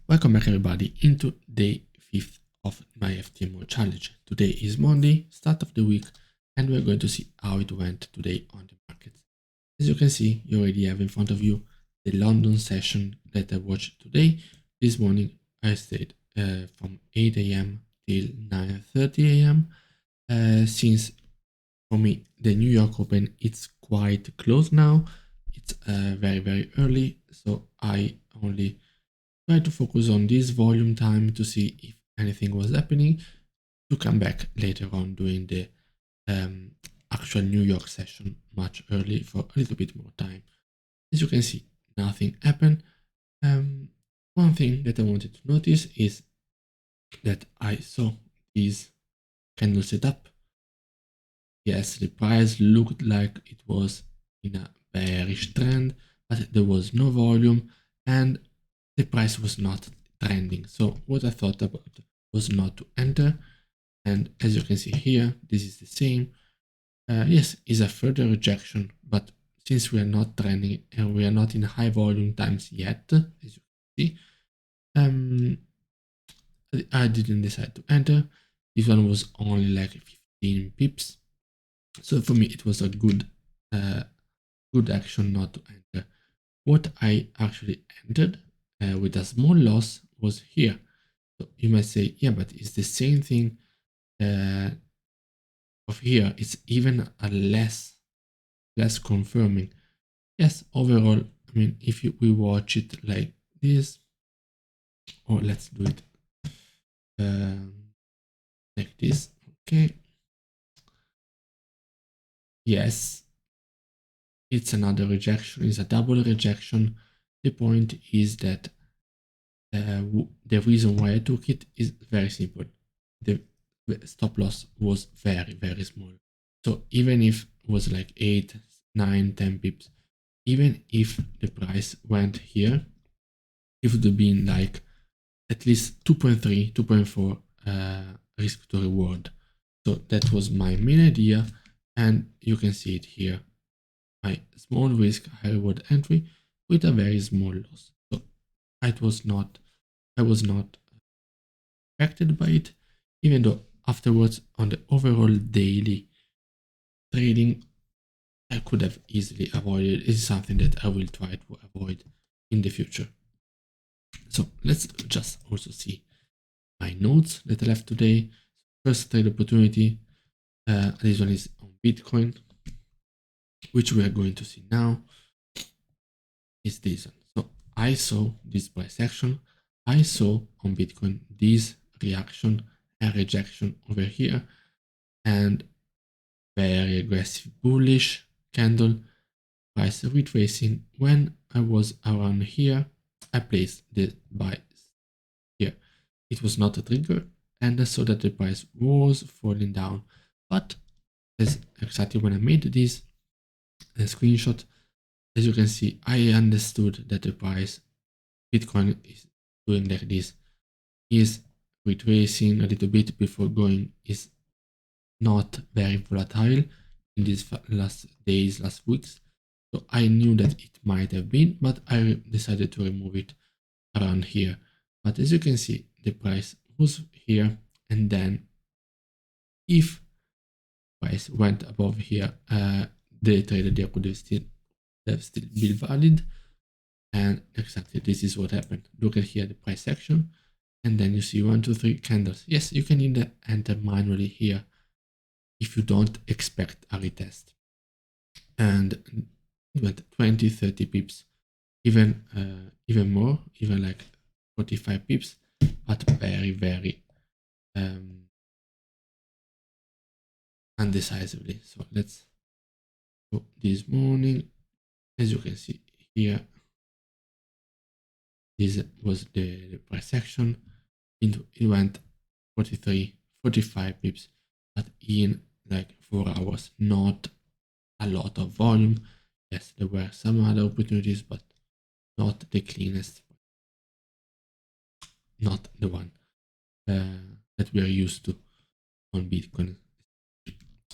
Welcome back everybody into day 5th of my FTMO challenge. Today is Monday, start of the week, and we're going to see how it went today on the markets. As you can see, you already have in front of you the London session that I watched today. This morning I stayed from 8 a.m. till 9:30 a.m. Since for me the New York Open it's quite close now. It's very early, so I only try to focus on this volume time to see if anything was happening, to come back later on during the actual New York session much early for a little bit more time. As you can see, nothing happened. One thing that I wanted to notice is that I saw this candle setup. Yes, the price looked like it was in a bearish trend, but there was no volume and the price was not trending. So what I thought about was not to enter. And as you can see here, this is the same. Yes, is a further rejection, but since we are not trending and we are not in high volume times yet, as you can see, I didn't decide to enter. This one was only like 15 pips. So for me, it was a good action not to enter. What I actually entered with a small loss was here. So you might say, yeah, but it's the same thing of here. It's even a less confirming. Yes, overall, I mean, if we watch it like this, or let's do it like this, okay. Yes, it's another rejection, it's a double rejection. The point is that the reason why I took it is very simple. The stop loss was very small. So even if it was like 8, 9, 10 pips, even if the price went here, it would have been like at least 2.3, 2.4 risk to reward. So that was my main idea, and you can see it here. My small risk, high reward entry with a very small loss. So I was not affected by it, even though afterwards on the overall daily trading I could have easily avoided. It's something that I will try to avoid in the future. So let's just also see my notes that I left today. First trade opportunity, this one is on Bitcoin, which we are going to see now, is this one. So I saw this price action, I saw on Bitcoin this reaction and rejection over here, and very aggressive bullish candle, price retracing. When I was around here, I placed the buy here. It was not a trigger, and I saw that the price was falling down. But as exactly when I made this screenshot, as you can see, I understood that the price Bitcoin is doing like this, is retracing a little bit before going, is not very volatile in these last days, last weeks. So I knew that it might have been, but I decided to remove it around here. But as you can see, the price was here, and then if price went above here, the trade idea could have still been valid. And exactly this is what happened. Look at here the price action, and then you see 1, 2, 3 candles. Yes, you can either enter manually here if you don't expect a retest, and it went 20, 30 pips, even more, even like 45 pips, but very undecisively. So let's go this morning. As you can see here, this was the price action. It went 43, 45 pips, but in like 4 hours, not a lot of volume. Yes, there were some other opportunities, but not the cleanest, not the one that we are used to on Bitcoin.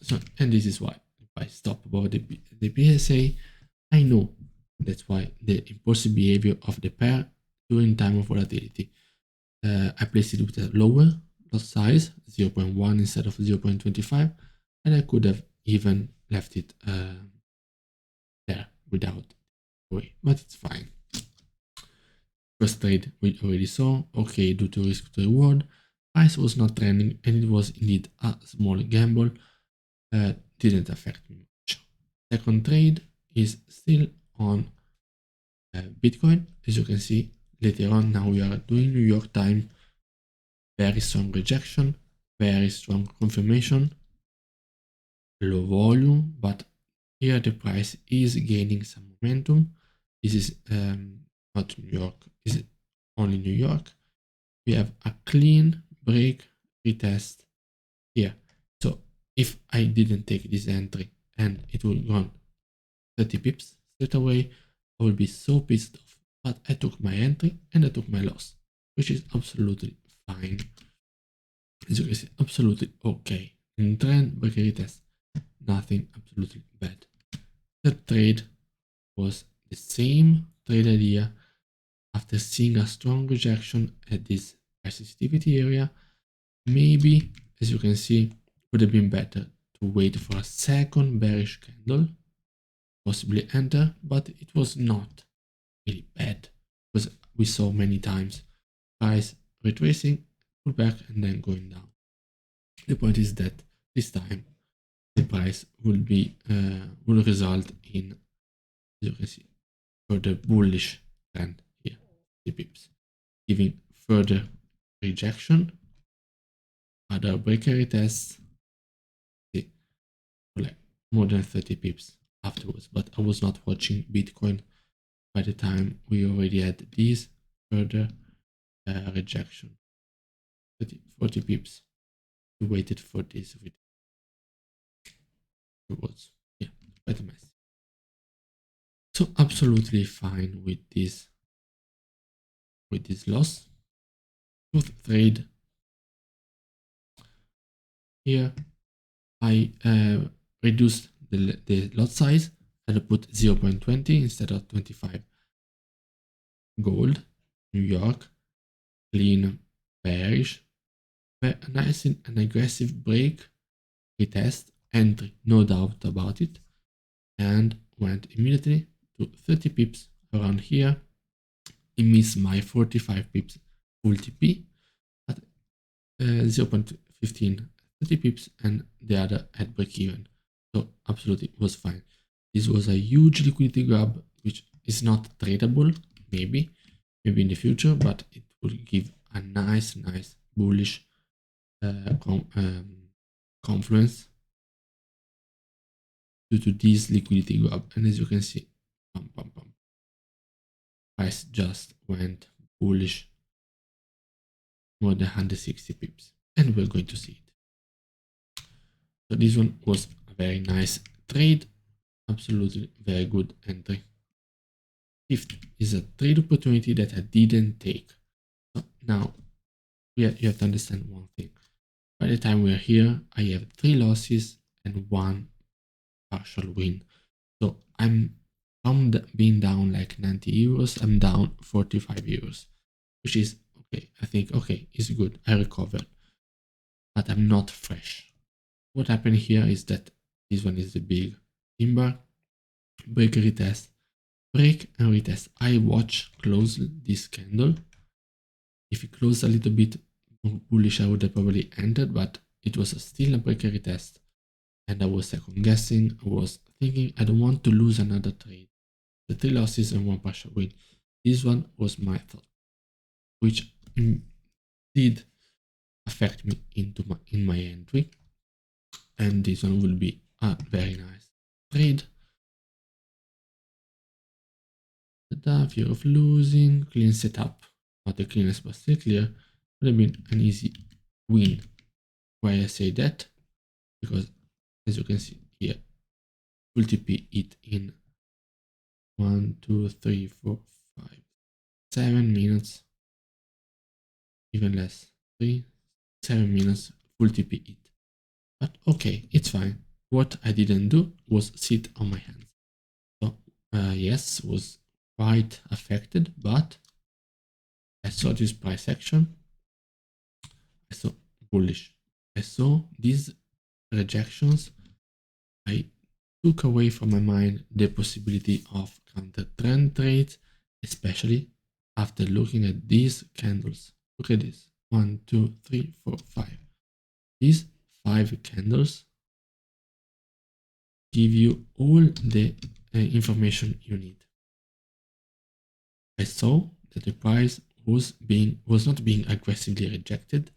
So, and this is why if I stop above the PSA, I know that's why the impulsive behavior of the pair during time of volatility. I placed it with a lower lot size, 0.1 instead of 0.25, and I could have even left it there without worry, but it's fine. First trade we already saw, okay, due to risk to reward, price was not trending and it was indeed a small gamble, didn't affect me much. Second trade is still on Bitcoin. As you can see later on, now we are doing New York time, very strong rejection, very strong confirmation, low volume, but here the price is gaining some momentum. This is not New York, this is only New York. We have a clean break retest here. So if I didn't take this entry and it would gone 30 pips straight away, I would be so pissed off. But I took my entry and I took my loss, which is absolutely fine. As you can see, absolutely okay. In trend, break retest, nothing absolutely bad. The trade was the same trade idea. After seeing a strong rejection at this price sensitivity area, maybe, as you can see, would have been better to wait for a second bearish candle, possibly enter, but it was not really bad because we saw many times price retracing, pull back and then going down. The point is that this time the price will result in, as you can see, further bullish trend here, the pips, giving further rejection, other breaker retests, see, like more than 30 pips afterwards. But I was not watching Bitcoin by the time we already had these further rejection, 40 pips. We waited for this. It was, yeah, quite a mess. So absolutely fine with this loss. Fourth trade here, I reduced the lot size and put 0.20 instead of 25. Gold, New York, clean, bearish, a nice and aggressive break, retest, entry, no doubt about it, and went immediately to 30 pips around here. It missed my 45 pips full TP at 0.15, 30 pips, and the other at break even. So absolutely was fine. This was a huge liquidity grab, which is not tradable, maybe in the future, but it will give a nice bullish confluence due to this liquidity grab. And as you can see, price just went bullish more than 160 pips, and we're going to see it. So this one was a very nice trade, absolutely very good entry. Fifth is a trade opportunity that I didn't take. So now you have to understand one thing. By the time we're here, I have 3 losses and 1 partial win. So I'm from being down like 90 euros, I'm down 45 euros, which is okay. I think, okay, it's good. I recovered, but I'm not fresh. What happened here is that this one is the big timber, break retest, break and retest. I watch closely this candle. If it closed a little bit more bullish, I would have probably entered, but it was still a break retest. And I was second guessing. I was thinking I don't want to lose another trade. The 3 losses and 1 partial win. This one was my thought, which did affect me in my entry. And this one will be a very nice trade. The fear of losing, clean setup, not the cleanest but still clear, would have been an easy win. Why I say that? Because as you can see here, full TP it in 1, 2, 3, 4, 5, 7 minutes, even less, 3, 7 minutes, full TP it. But okay, it's fine. What I didn't do was sit on my hands. So yes, was quite affected, but I saw this price action. I saw bullish. I saw these rejections. I took away from my mind the possibility of counter trend trades, especially after looking at these candles. Look at this. 1, 2, 3, 4, 5. These 5 candles give you all the information you need. I saw that the price was not being aggressively rejected.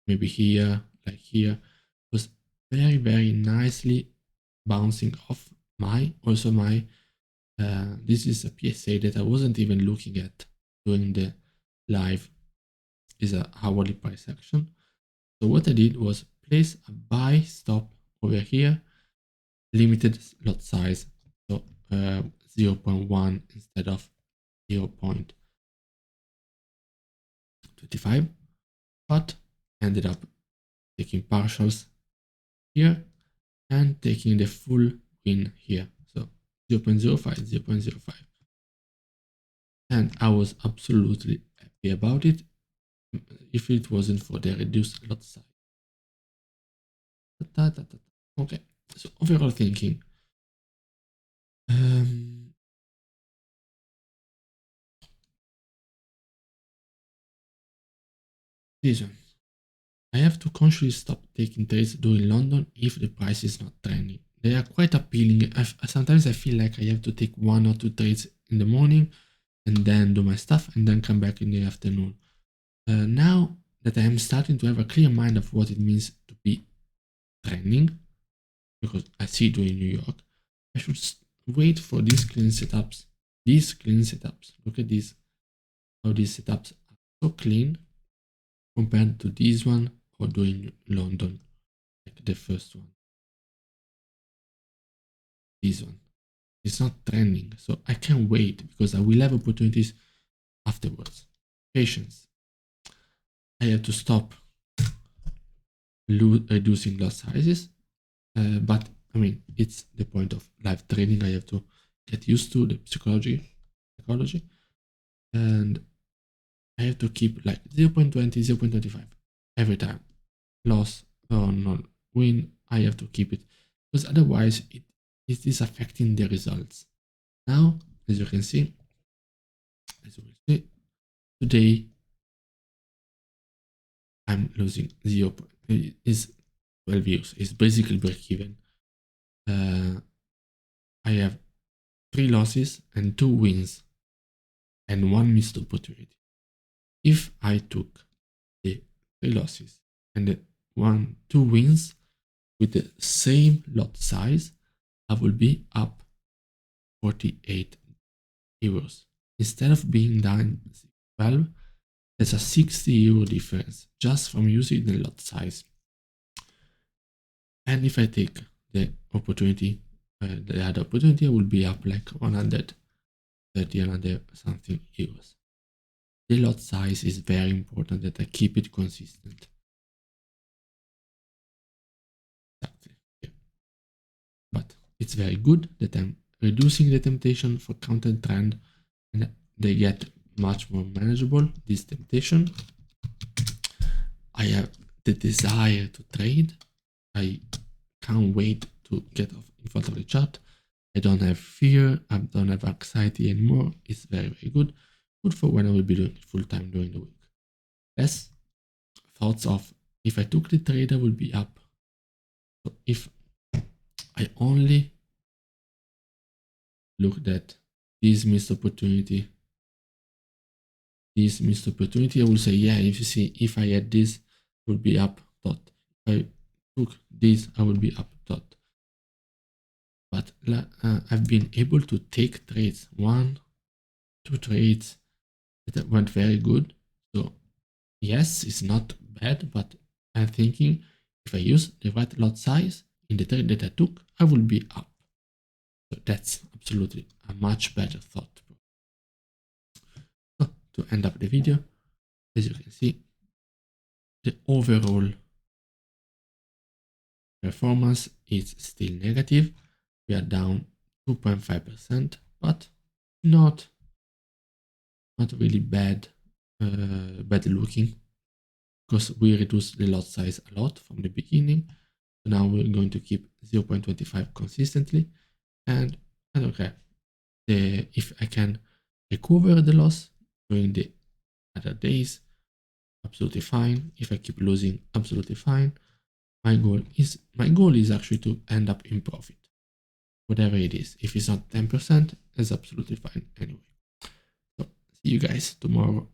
Maybe here, like here, was very, very nicely bouncing off my this is a PSA that I wasn't even looking at during the live, is a hourly price action. So what I did was place a buy stop over here, limited lot size, so 0.1 instead of 0.25, but ended up taking partials here and taking the full win here. So 0.05, 0.05. And I was absolutely happy about it if it wasn't for the reduced lot size. Okay, so overall thinking. This one. I have to consciously stop taking trades during London if the price is not trending. They are quite appealing. Sometimes I feel like I have to take 1 or 2 trades in the morning and then do my stuff and then come back in the afternoon. Now that I am starting to have a clear mind of what it means to be trending, because I see it in New York, I should wait for these clean setups. These clean setups. Look at this. How these setups are so clean compared to this one or doing London, like the first one. This one. It's not trending, so I can't wait because I will have opportunities afterwards. Patience. I have to stop reducing lot sizes, but I mean, it's the point of live trading. I have to get used to the psychology, and I have to keep like 0.20, 0.25 every time. Loss or not win, I have to keep it because otherwise it is affecting the results. Now, as you can see, today I'm losing 0. Is 12 views. It's basically break even. I have 3 losses and 2 wins and 1 missed opportunity. If I took the 3 losses and the 2 wins with the same lot size, I will be up 48 euros. Instead of being down 12, there's a 60 euro difference just from using the lot size. And if I take the opportunity, the other opportunity, I will be up like 130, another something euros. The lot size is very important that I keep it consistent. Exactly. Yeah. But it's very good that I'm reducing the temptation for counter trend and they get much more manageable, this temptation. I have the desire to trade. I can't wait to get off in front of the chart. I don't have fear. I don't have anxiety anymore. It's very, very good. Good for when I will be doing it full time during the week. Less thoughts of if I took the trade, I will be up. So if I only looked at this missed opportunity, I will say, yeah, if you see, if I had this, I would be up dot. If I took this, I would be up dot. But I've been able to take trades, 1, 2 trades that went very good. So yes, it's not bad, but I'm thinking if I use the right lot size in the trade that I took, I will be up. So that's absolutely a much better thought. So to end up the video, as you can see, the overall performance is still negative. We are down 2.5%, but not really bad bad looking because we reduced the lot size a lot from the beginning. So now we're going to keep 0.25 consistently, and I don't care if I can recover the loss during the other days, absolutely fine. If I keep losing, absolutely fine. My goal is actually to end up in profit, whatever it is. If it's not 10%, it's absolutely fine anyway. So see you guys tomorrow.